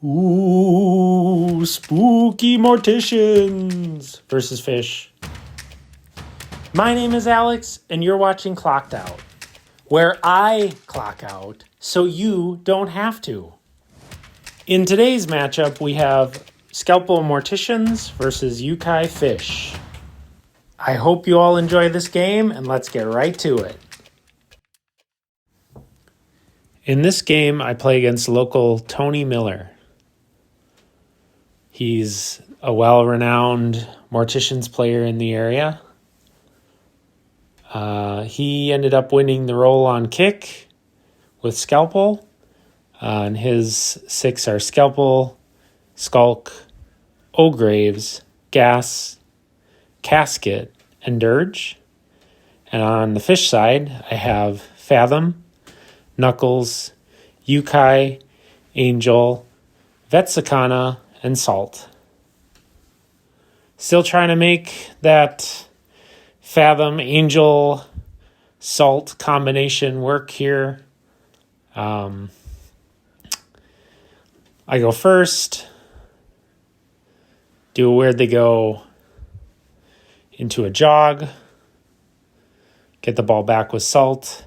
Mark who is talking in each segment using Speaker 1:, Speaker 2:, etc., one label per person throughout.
Speaker 1: Ooh, spooky Morticians versus fish. My name is Alex, and you're watching Clocked Out, where I clock out so you don't have to. In today's matchup, we have Scalpel Morticians versus Yukai fish. I hope you all enjoy this game, and let's get right to it. In this game, I play against local Tony Miller. He's a well-renowned Morticians player in the area. He ended up winning the roll on kick with Scalpel. And his 6 are Scalpel, Skulk, O'Graves, Gas, Casket, and Dirge. And on the fish side, I have Fathom, Knuckles, Yukai, Angel, Vetsakana, and Salt. Still trying to make that Fathom, Angel, Salt combination work here. I go first, do a Where'd They Go into a jog, get the ball back with Salt,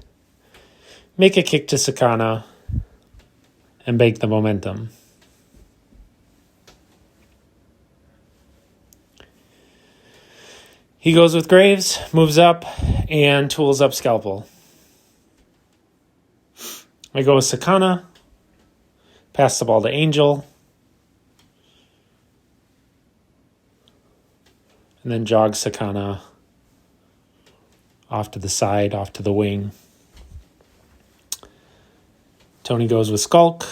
Speaker 1: make a kick to Sakana, and bake the momentum. He goes with Graves, moves up, and tools up Scalpel. I go with Sakana, pass the ball to Angel, and then jog Sakana off to the side, off to the wing. Tony goes with Skulk,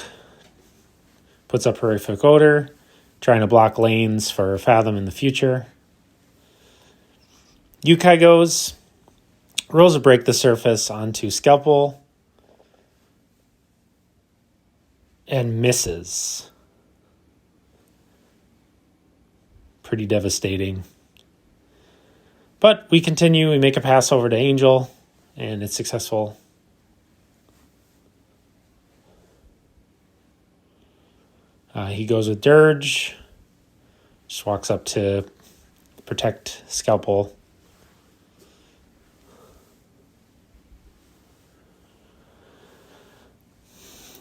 Speaker 1: puts up Horrific Odor, trying to block lanes for Fathom in the future. Yukai goes, rolls a Break the Surface onto Scalpel, and misses. Pretty devastating. But we continue, we make a pass over to Angel, and it's successful. He goes with Dirge, just walks up to protect Scalpel.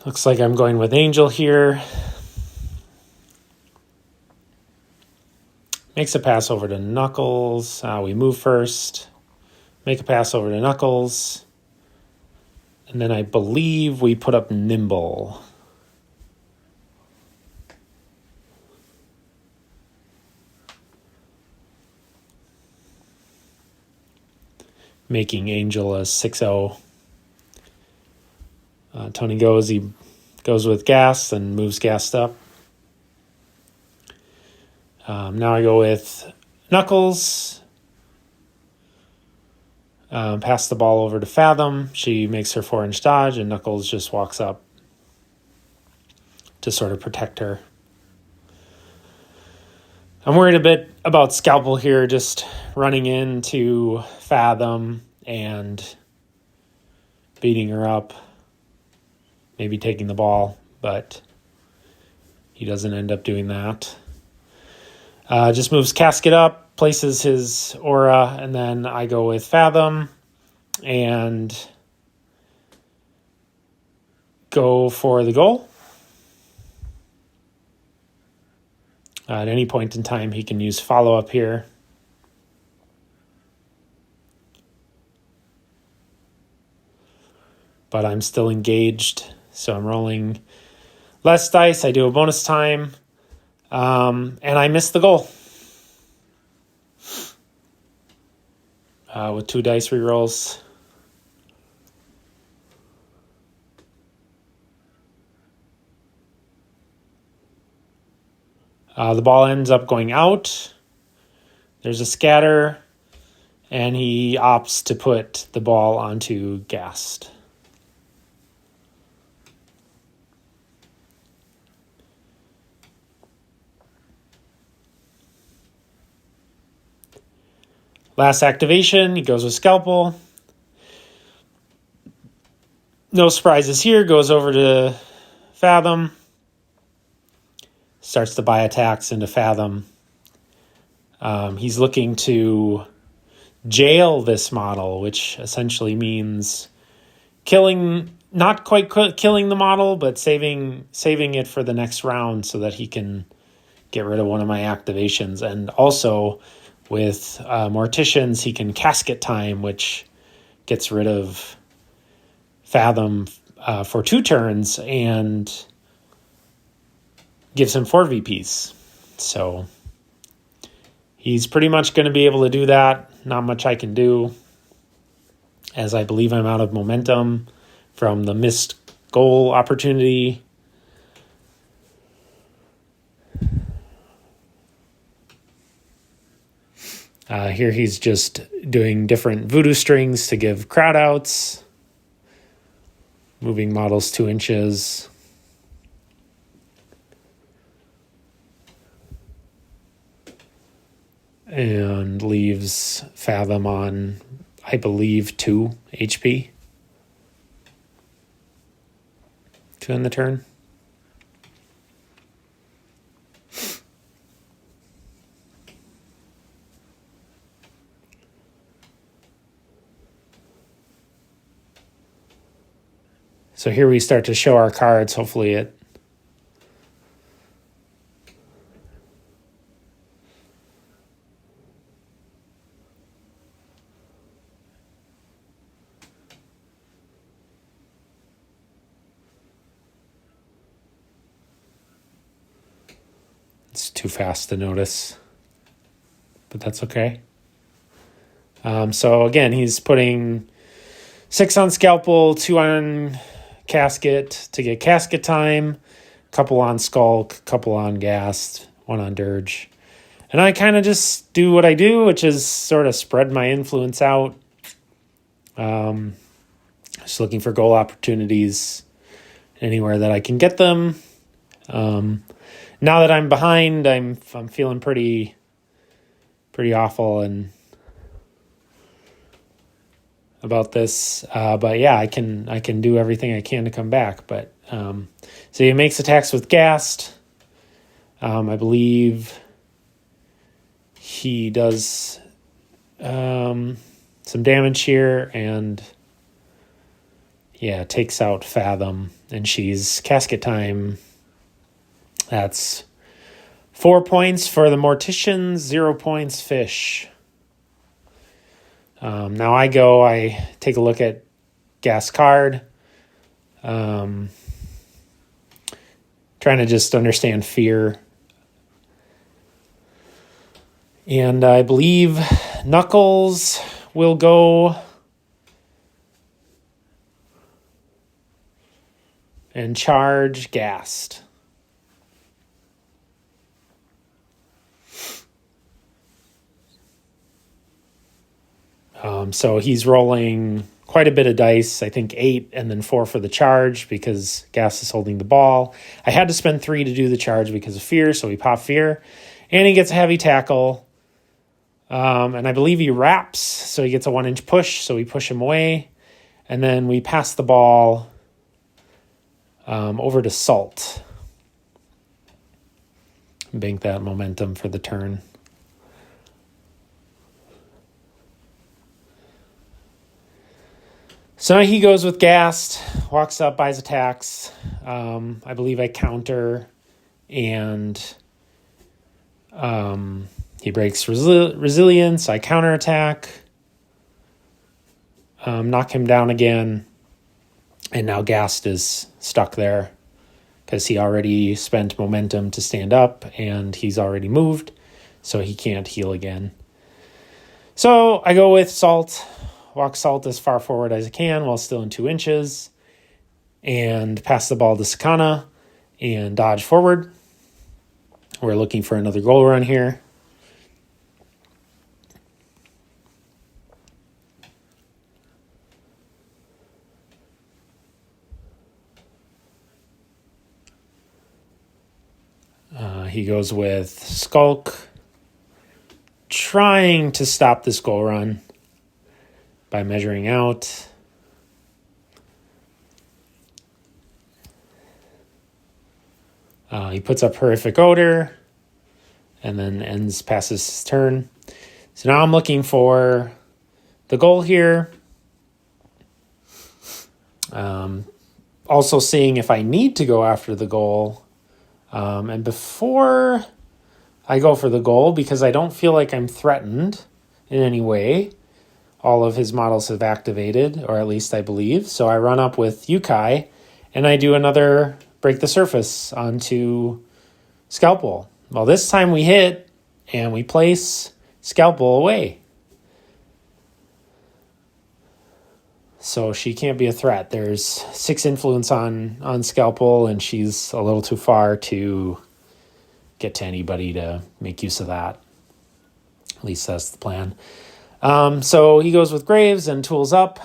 Speaker 1: Looks like I'm going with Angel here. Makes a pass over to Knuckles. We move first. Make a pass over to Knuckles. And then I believe we put up Nimble. Making Angel a 6-0. Tony goes, he goes with Gas and moves Gassed up. Now I go with Knuckles. Pass the ball over to Fathom. She makes her 4-inch dodge, and Knuckles just walks up to sort of protect her. I'm worried a bit about Scalpel here, just running into Fathom and beating her up. Maybe taking the ball, but he doesn't end up doing that. Just moves Casket up, places his aura, and then I go with Fathom and go for the goal. At any point in time, he can use follow-up here. But I'm still engaged. So I'm rolling less dice. I do a bonus time. And I miss the goal. With 2 dice rerolls. The ball ends up going out. There's a scatter. And he opts to put the ball onto Gassed. Last activation, he goes with Scalpel. No surprises here, goes over to Fathom. starts to buy attacks into Fathom. He's looking to jail this model, which essentially means not quite killing the model, but saving it for the next round so that he can get rid of one of my activations. And also with Morticians, he can Casket Time, which gets rid of Fathom for 2 turns and gives him 4 VPs. So he's pretty much going to be able to do that. Not much I can do, as I believe I'm out of momentum from the missed goal opportunity. Here he's just doing different voodoo strings to give crowd outs, moving models 2 inches. And leaves Fathom on, I believe, 2 HP. 2 in the turn. So here we start to show our cards. Hopefully it's too fast to notice, but that's okay. So again, he's putting 6 on Scalpel, 2 on Casket to get Casket Time, couple on Skulk, couple on Ghast, 1 on Dirge. And I kind of just do what I do, which is sort of spread my influence out. Just looking for goal opportunities anywhere that I can get them. Now that I'm behind, I'm feeling pretty awful and about this. But yeah, I can do everything I can to come back. But so he makes attacks with Ghast. I believe he does some damage here and takes out Fathom, and she's Casket Time. That's 4 points for the Morticians, 0 points Fish. Now I take a look at Ghast card. Trying to just understand fear. And I believe Knuckles will go and charge Ghast. So he's rolling quite a bit of dice, I think 8 and then 4 for the charge because Ghast is holding the ball. I had to spend 3 to do the charge because of fear, so he popped fear. And he gets a heavy tackle. And I believe he wraps, so he gets a 1-inch push, so we push him away. And then we pass the ball over to Salt. Bank that momentum for the turn. So he goes with Ghast, walks up, buys attacks. I believe I counter, and he breaks resilience. I counterattack, knock him down again, and now Ghast is stuck there because he already spent momentum to stand up, and he's already moved, so he can't heal again. So I go with Salt. Walk Salt as far forward as I can while still in 2 inches, and pass the ball to Sakana and dodge forward. We're looking for another goal run here. He goes with Skulk, trying to stop this goal run by measuring out. He puts up Horrific Odor and then passes his turn. So now I'm looking for the goal here. Also seeing if I need to go after the goal. And before I go for the goal, because I don't feel like I'm threatened in any way, all of his models have activated, or at least I believe. So I run up with Yukai, and I do another Break the Surface onto Scalpel. Well, this time we hit, and we place Scalpel away. So she can't be a threat. There's 6 influence on Scalpel, and she's a little too far to get to anybody to make use of that. At least that's the plan. So he goes with Graves and tools up.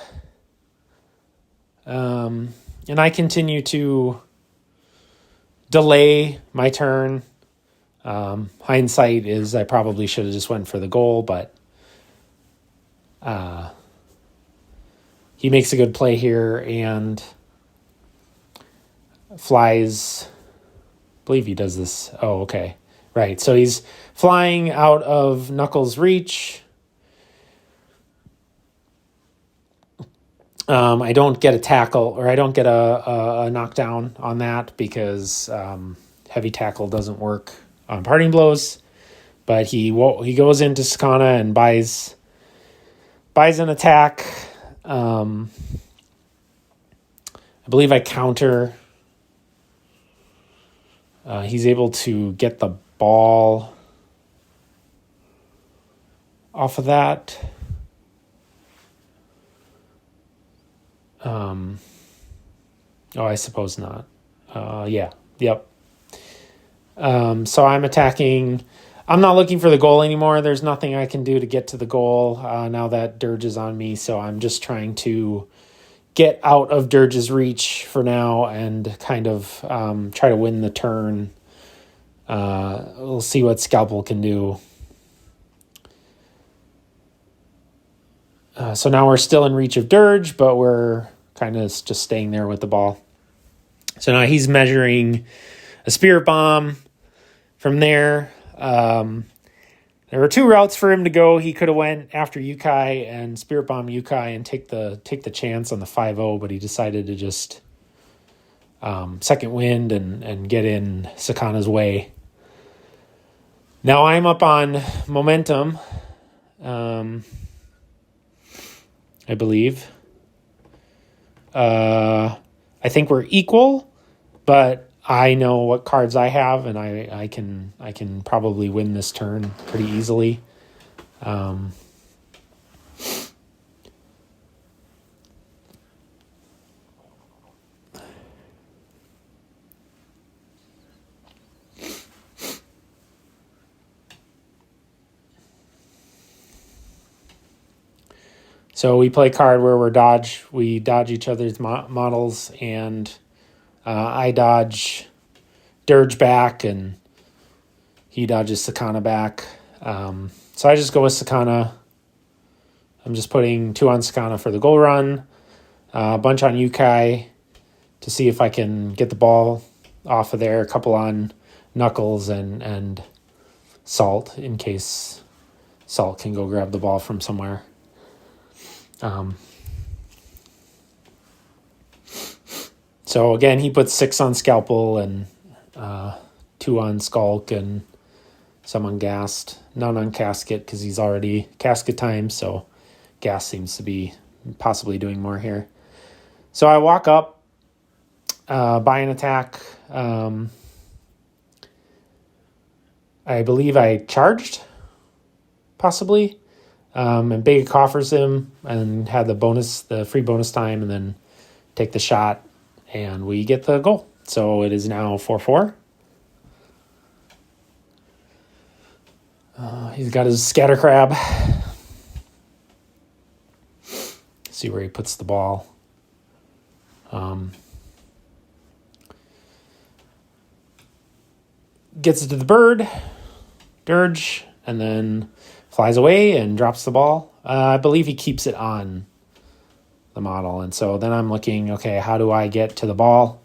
Speaker 1: And I continue to delay my turn. Hindsight is I probably should have just went for the goal, but he makes a good play here and flies. I believe he does this. Oh, okay. Right. So he's flying out of Knuckles' reach. I don't get a tackle, or I don't get a knockdown on that because heavy tackle doesn't work on parting blows. But he goes into Sakana and buys an attack. I believe I counter. He's able to get the ball off of that. I suppose not. Yeah. Yep. So I'm attacking. I'm not looking for the goal anymore. There's nothing I can do to get to the goal now that Dirge is on me. So I'm just trying to get out of Dirge's reach for now and kind of try to win the turn. We'll see what Scalpel can do. So now we're still in reach of Dirge, but we're kind of just staying there with the ball. So now he's measuring a Spirit Bomb. From there, there were 2 routes for him to go. He could have went after Yukai and Spirit Bomb Yukai and take the chance on the 5-0, but he decided to just second wind and get in Sakana's way. Now I'm up on momentum, I believe. I think we're equal, but I know what cards I have, and I can probably win this turn pretty easily. So we play a card where we dodge each other's models, and I dodge Dirge back, and he dodges Sakana back. So I just go with Sakana. I'm just putting 2 on Sakana for the goal run, a bunch on Yukai to see if I can get the ball off of there, a couple on Knuckles and Salt in case Salt can go grab the ball from somewhere. So again, he puts 6 on Scalpel and 2 on Skulk and some on Ghast. None on Casket because he's already Casket time, so Ghast seems to be possibly doing more here. So I walk up, buy an attack. I believe I charged, possibly. And Big coffers him and had the free bonus time, and then take the shot, and we get the goal. So it is now 4-4. He's got his scatter crab. See where he puts the ball. Gets it to the bird, Dirge, and then flies away and drops the ball. I believe he keeps it on the model. And so then I'm looking, okay, how do I get to the ball?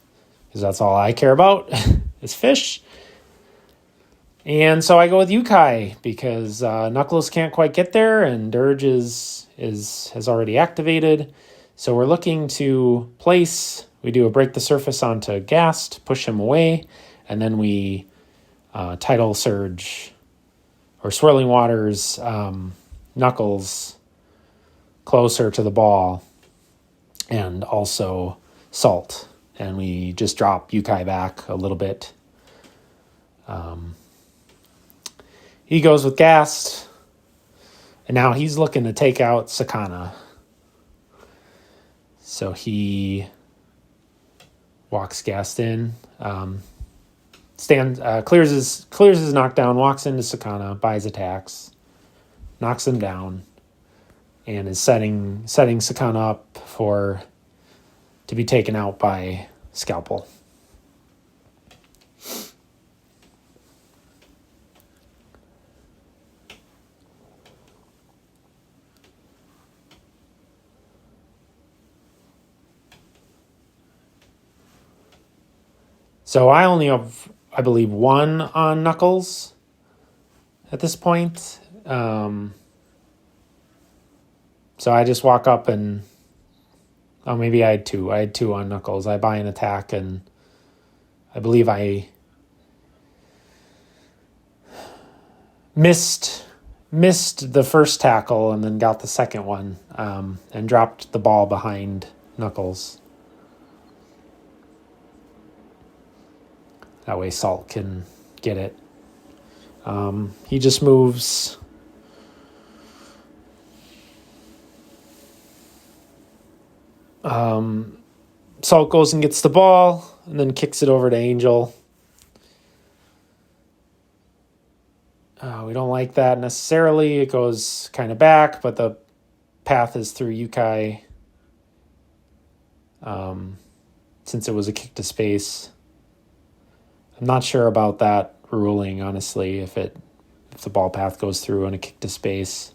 Speaker 1: Because that's all I care about. is Fish. And so I go with Yukai because Knuckles can't quite get there, and Dirge has already activated. So we're looking to place. We do a break the surface onto Ghast, push him away, and then we Tidal Surge or Swirling Waters Knuckles closer to the ball, and also Salt. And we just drop Yukai back a little bit. He goes with Ghast, and now he's looking to take out Sakana. So he walks Ghast in, clears his knockdown, walks into Sakana, buys attacks, knocks him down, and is setting Sakana up to be taken out by Scalpel. So I only have, I believe, one on Knuckles at this point. So I just walk up and... Oh, maybe I had two. I had two on Knuckles. I buy an attack, and I believe I missed the first tackle and then got the second one, and dropped the ball behind Knuckles. That way Salt can get it. He just moves... Salt goes and gets the ball and then kicks it over to Angel. We don't like that necessarily. It goes kind of back, but the path is through Yukai. Since it was a kick to space. I'm not sure about that ruling, honestly, if the ball path goes through on a kick to space,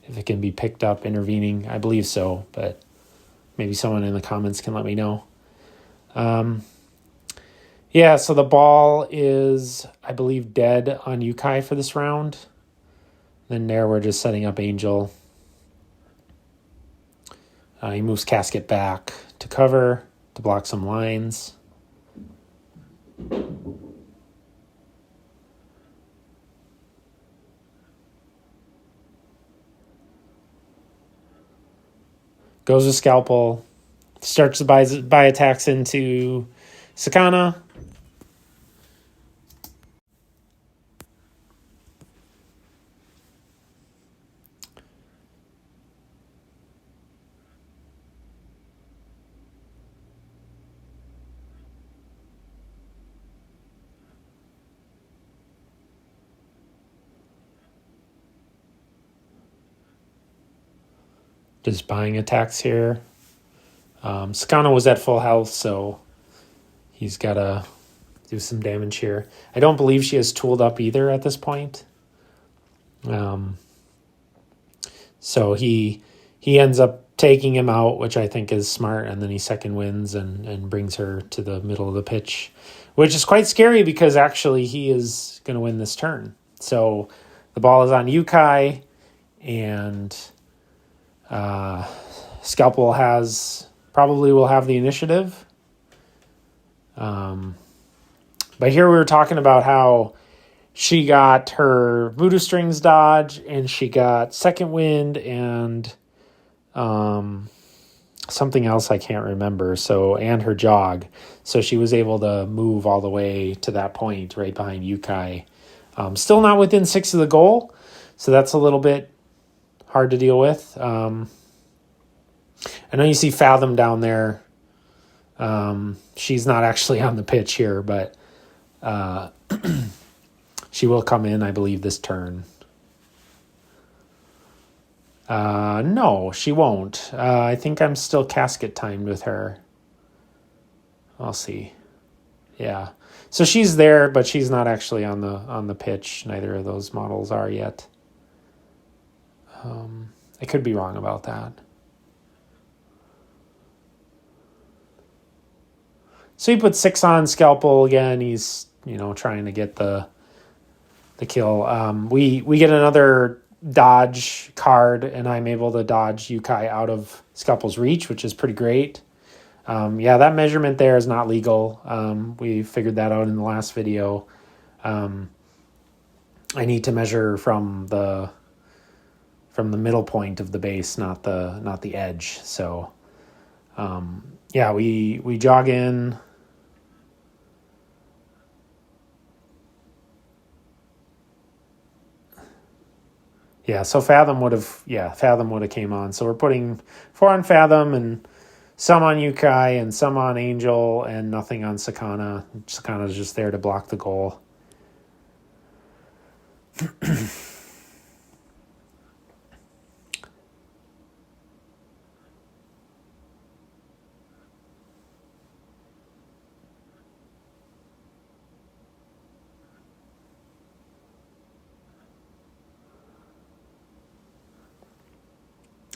Speaker 1: if it can be picked up intervening. I believe so, but maybe someone in the comments can let me know. So the ball is, I believe, dead on Yukai for this round. Then there we're just setting up Angel. He moves Casket back to cover, to block some lines. Goes with Scalpel. Starts to buy attacks into Sakana. Just buying attacks here. Sakana was at full health, so he's got to do some damage here. I don't believe she has tooled up either at this point. So he ends up taking him out, which I think is smart, and then he second wins and brings her to the middle of the pitch, which is quite scary because actually he is going to win this turn. So the ball is on Yukai, and Scalpel probably will have the initiative. But here we were talking about how she got her Voodoo Strings dodge, and she got second wind, and something else I can't remember. And her jog. So she was able to move all the way to that point right behind Yukai. Still not within 6 of the goal. So that's a little bit hard to deal with. I know you see Fathom down there. She's not actually on the pitch here, but she will come in, I believe, this turn. No, she won't. I think I'm still casket timed with her. I'll see. Yeah. So she's there, but she's not actually on the pitch. Neither of those models are yet. I could be wrong about that. So he put 6 on Scalpel again. He's trying to get the kill. We get another dodge card, and I'm able to dodge Yukai out of Scalpel's reach, which is pretty great. That measurement there is not legal. We figured that out in the last video. I need to measure from the middle point of the base, not the edge. So, we jog in. Yeah, so Fathom would have came on. So we're putting 4 on Fathom and some on Yukai and some on Angel and nothing on Sakana. Sakana's just there to block the goal.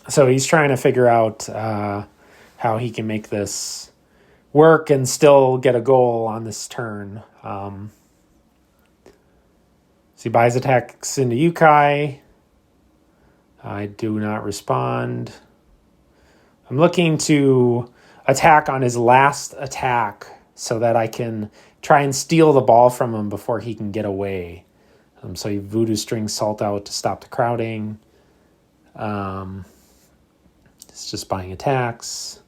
Speaker 1: So he's trying to figure out how he can make this work and still get a goal on this turn. So he buys attacks into Yukai. I do not respond. I'm looking to attack on his last attack so that I can try and steal the ball from him before he can get away. So he Voodoo Strings Salt out to stop the crowding. It's just buying attacks.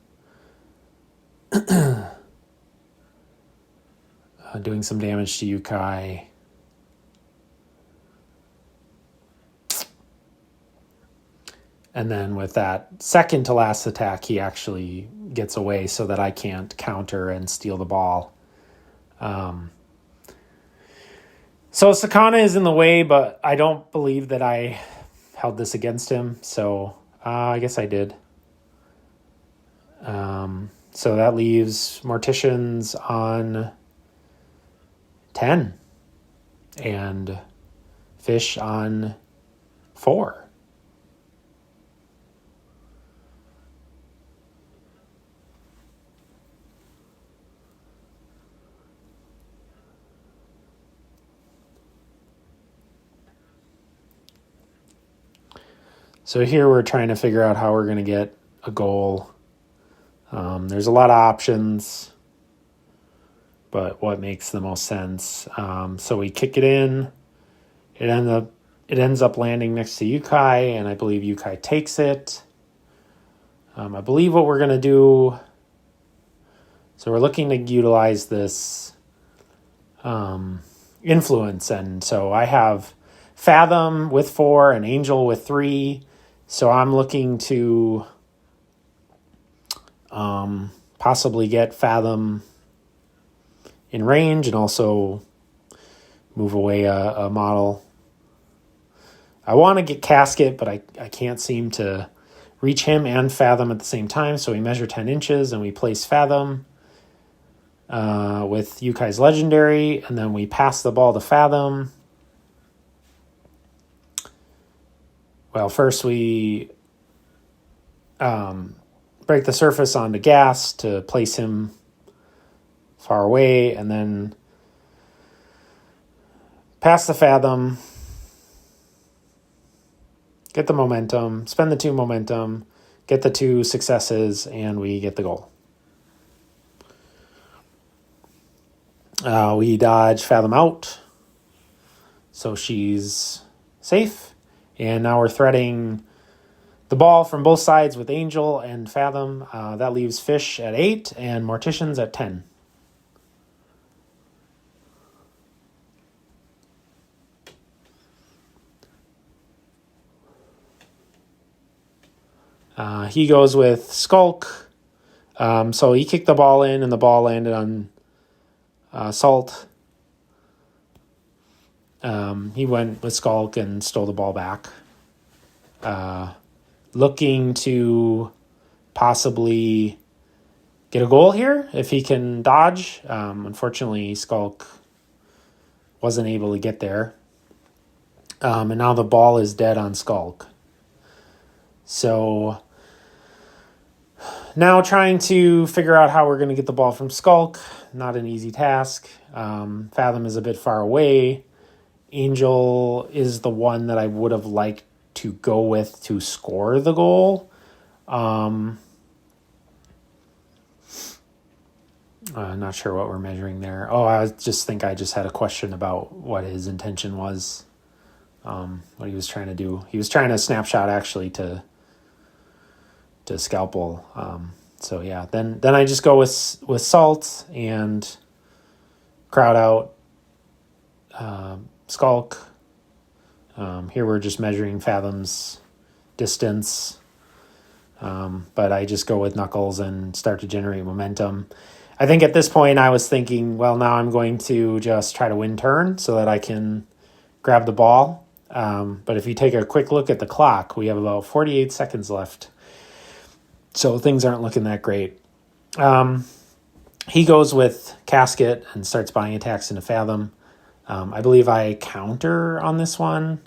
Speaker 1: Doing some damage to Yukai. And then with that second to last attack, he actually gets away so that I can't counter and steal the ball. So Sakana is in the way, but I don't believe that I held this against him. So I guess I did. So that leaves Morticians on 10 and Fish on 4. So here we're trying to figure out how we're going to get a goal. There's a lot of options, but what makes the most sense? So we kick it in. It ends up landing next to Yukai, and I believe Yukai takes it. I believe what we're going to do... So we're looking to utilize this influence, and so I have Fathom with 4 and Angel with 3. So I'm looking to possibly get Fathom in range and also move away a model. I want to get Casket, but I can't seem to reach him and Fathom at the same time. So we measure 10 inches and we place Fathom with Yukai's Legendary, and then we pass the ball to Fathom. Well, first we break the surface onto Gas to place him far away, and then pass the Fathom, get the momentum, spend the 2 momentum, get the 2 successes, and we get the goal. We dodge Fathom out, so she's safe. And now we're threading the ball from both sides with Angel and Fathom. That leaves Fish at 8 and Morticians at 10. He goes with Skulk. So he kicked the ball in, and the ball landed on Salt. He went with Skulk and stole the ball back. Looking to possibly get a goal here if he can dodge. Unfortunately, Skulk wasn't able to get there. And now the ball is dead on Skulk. So now trying to figure out how we're going to get the ball from Skulk. Not an easy task. Fathom is a bit far away. Angel is the one that I would have liked to go with to score the goal. I'm not sure what we're measuring there. Oh, I just think I just had a question about what his intention was, what he was trying to do. He was trying to snapshot actually to Scalpel. So yeah, then I just go with Salt and crowd out Skulk. Here we're just measuring Fathom's distance. But I just go with Knuckles and start to generate momentum. I think at this point I was thinking, well, now I'm going to just try to win turn so that I can grab the ball. But if you take a quick look at the clock, we have about 48 seconds left. So things aren't looking that great. He goes with Casket and starts buying attacks into Fathom. I believe I counter on this one.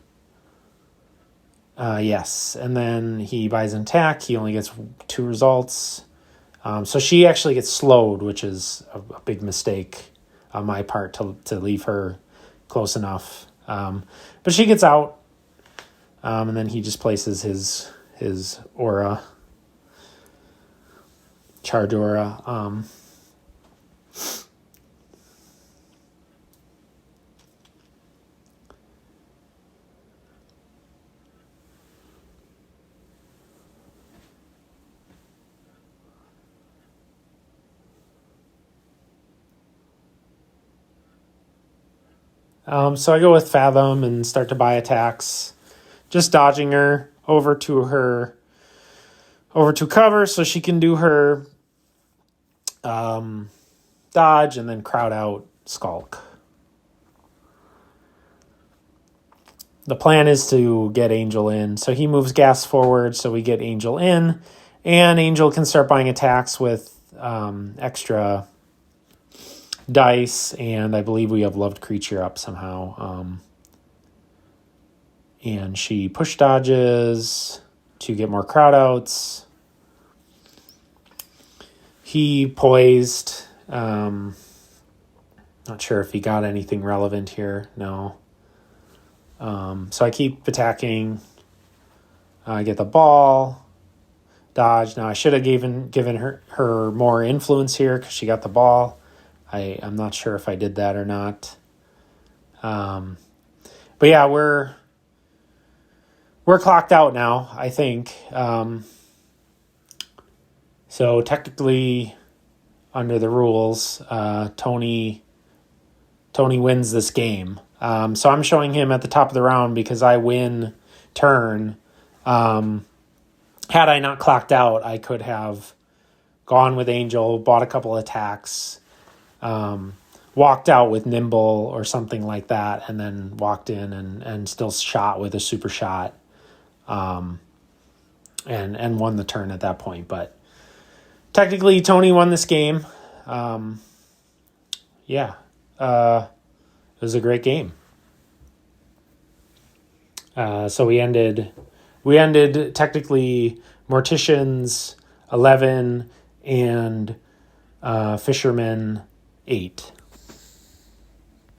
Speaker 1: Yes, and then he buys an attack. He only gets 2 results. So she actually gets slowed, which is a big mistake on my part to leave her close enough. But she gets out, and then he just places his aura, charge aura. So I go with Fathom and start to buy attacks, just dodging her over to cover so she can do her dodge and then crowd out Skulk. The plan is to get Angel in. So he moves gas forward so we get Angel in, and Angel can start buying attacks with extra dice, and I believe we have Loved Creature up somehow. And she push dodges to get more crowd outs. He poised. Not sure if he got anything relevant here. No. So I keep attacking. I get the ball. Dodge. Now I should have given her more influence here because she got the ball. I'm not sure if I did that or not. But yeah, we're clocked out now, I think. So technically, under the rules, Tony wins this game. So I'm showing him at the top of the round because I win turn. Had I not clocked out, I could have gone with Angel, bought a couple attacks, walked out with Nimble or something like that, and then walked in and still shot with a super shot, and won the turn at that point. But technically, Tony won this game. It was a great game. So we ended technically Morticians 11 and Fisherman 8.